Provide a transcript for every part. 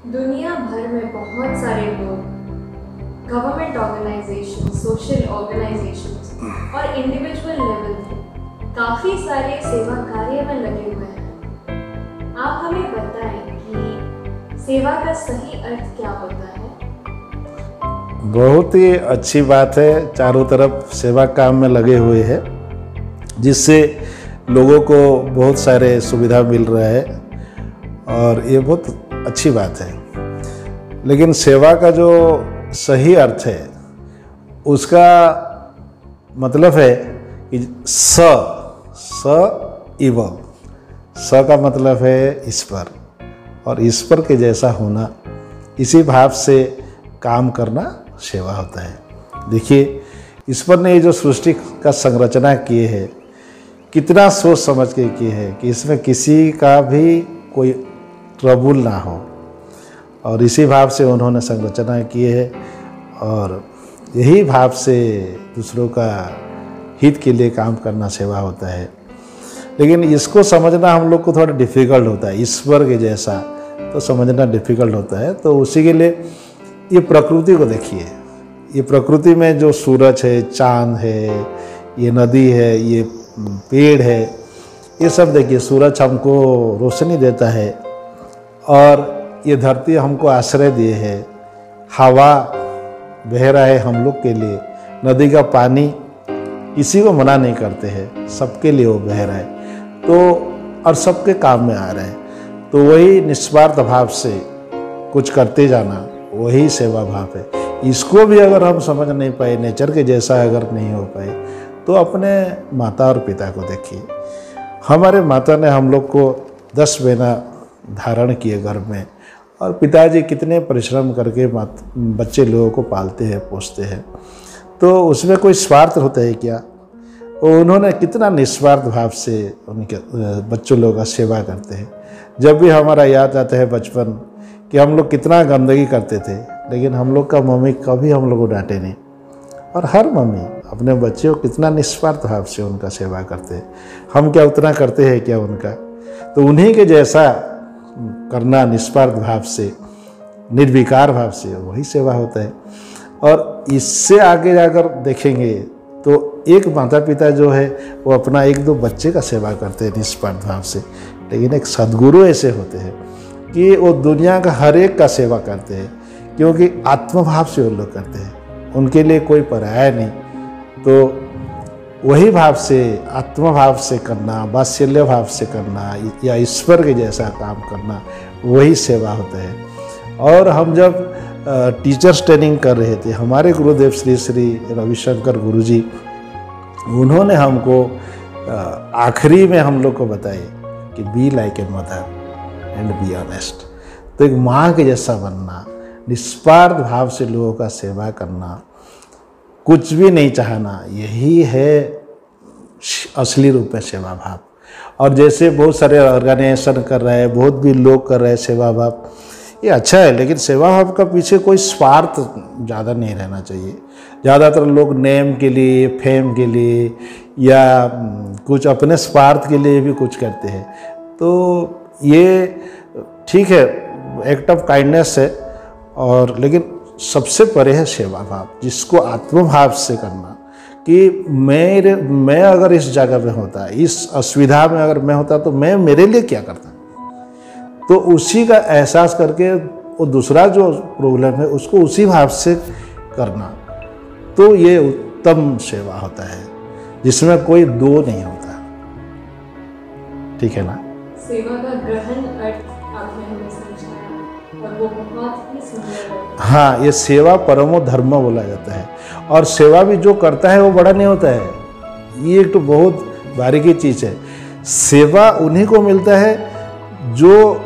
दुनिया भर में बहुत सारे लोग गवर्नमेंट ऑर्गेनाइजेशन, सोशल ऑर्गेनाइजेशंस और इंडिविजुअल लेवल पे काफ़ी सारे सेवा कार्य में लगे हुए हैं। आप हमें बताएं कि सेवा का सही अर्थ क्या होता है? बहुत ही अच्छी बात है। चारों तरफ सेवा काम में लगे हुए हैं, जिससे लोगों को बहुत सारे सुविधा मिल रहा है और ये बहुत अच्छी बात है। लेकिन सेवा का जो सही अर्थ है उसका मतलब है कि स इव। स का मतलब है ईश्वर, और ईश्वर के जैसा होना, इसी भाव से काम करना सेवा होता है। देखिए, ईश्वर ने ये जो सृष्टि का संरचना किए है, कितना सोच समझ के किए है कि इसमें किसी का भी कोई ट्रबुल ना हो, और इसी भाव से उन्होंने संरचना किए है, और यही भाव से दूसरों का हित के लिए काम करना सेवा होता है। लेकिन इसको समझना हम लोग को थोड़ा डिफ़िकल्ट होता है। ईश्वर के जैसा तो समझना डिफ़िकल्ट होता है। तो उसी के लिए ये प्रकृति को देखिए। ये प्रकृति में जो सूरज है, चांद है, ये नदी है, ये पेड़ है, ये सब देखिए। सूरज हमको रोशनी देता है, और ये धरती हमको आश्रय दिए है। हवा बह रहा है हम लोग के लिए। नदी का पानी किसी को मना नहीं करते हैं, सबके लिए वो बह रहा है, तो और सबके काम में आ रहा है। तो वही निस्वार्थ भाव से कुछ करते जाना, वही सेवा भाव है। इसको भी अगर हम समझ नहीं पाए, नेचर के जैसा अगर नहीं हो पाए, तो अपने माता और पिता को देखिए। हमारे माता ने हम लोग को 10 महीना धारण किए गर्भ में, और पिताजी कितने परिश्रम करके बच्चे लोगों को पालते हैं, पोसते हैं। तो उसमें कोई स्वार्थ होता है क्या? उन्होंने कितना निस्वार्थ भाव से उनके बच्चों लोगों का सेवा करते हैं। जब भी हमारा याद आता है बचपन कि हम लोग कितना गंदगी करते थे, लेकिन हम लोग का मम्मी कभी हम लोग को डांटे नहीं, और हर मम्मी अपने बच्चे को कितना निस्वार्थ भाव से उनका सेवा करते हैं। हम क्या उतना करते हैं क्या उनका? तो उन्हीं के जैसा करना निस्वार्थ भाव से, निर्विकार भाव से, वही सेवा होता है। और इससे आगे जाकर देखेंगे तो एक माता पिता जो है वो अपना 1-2 बच्चे का सेवा करते हैं निस्वार्थ भाव से, लेकिन एक सद्गुरु ऐसे होते हैं कि वो दुनिया का हर एक का सेवा करते हैं, क्योंकि आत्मभाव से वो लोग करते हैं। उनके लिए कोई पराया नहीं। तो वही भाव से, आत्मभाव से करना, वात्सल्य भाव से करना, या ईश्वर के जैसा काम करना, वही सेवा होता है। और हम जब टीचर्स ट्रेनिंग कर रहे थे, हमारे गुरुदेव श्री श्री रविशंकर गुरुजी, उन्होंने हमको आखिरी में हम लोग को बताए कि be like a mother and be honest. तो एक माँ के जैसा बनना, निस्वार्थ भाव से लोगों का सेवा करना, कुछ भी नहीं चाहना, यही है असली रूप में सेवा भाव। और जैसे बहुत सारे ऑर्गेनाइजेशन कर रहे हैं, बहुत भी लोग कर रहे हैं सेवा भाव, ये अच्छा है, लेकिन सेवा भाव का पीछे कोई स्वार्थ ज़्यादा नहीं रहना चाहिए। ज़्यादातर लोग नेम के लिए, फेम के लिए, या कुछ अपने स्वार्थ के लिए भी कुछ करते हैं। तो ये ठीक है, एक्ट ऑफ काइंडनेस है, और लेकिन सबसे परे है सेवा भाव, जिसको आत्मभाव से करना कि मैं अगर इस जगह में होता, इस असुविधा में अगर मैं होता, तो मैं मेरे लिए क्या करता। तो उसी का एहसास करके वो दूसरा जो प्रॉब्लम है उसको उसी भाव से करना, तो ये उत्तम सेवा होता है, जिसमें कोई दो नहीं होता। ठीक है ना? सेवा का गहन अर्थ आपने हमें समझाया, और वो बहुत ही सुंदर है। हाँ, ये सेवा परमो धर्म बोला जाता है। और सेवा भी जो करता है वो बड़ा नहीं होता है। ये एक तो बहुत बारीकी चीज़ है। सेवा उन्हीं को मिलता है जो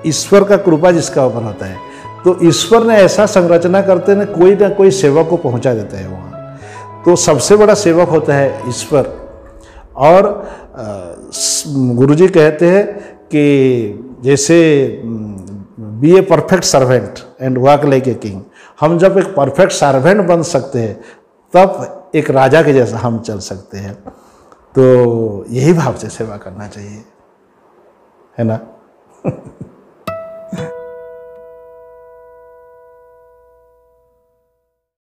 ईश्वर का कृपा जिसका ऊपर होता है। तो ईश्वर ने ऐसा संरचना करते हैं, कोई ना कोई सेवक को पहुंचा देता है वहाँ। तो सबसे बड़ा सेवक होता है ईश्वर। और गुरुजी कहते हैं कि जैसे be a perfect servant and work like a king. हम जब एक परफेक्ट सर्वेंट बन सकते हैं, तब एक राजा के जैसा हम चल सकते हैं। तो यही भाव से सेवा करना चाहिए, है ना?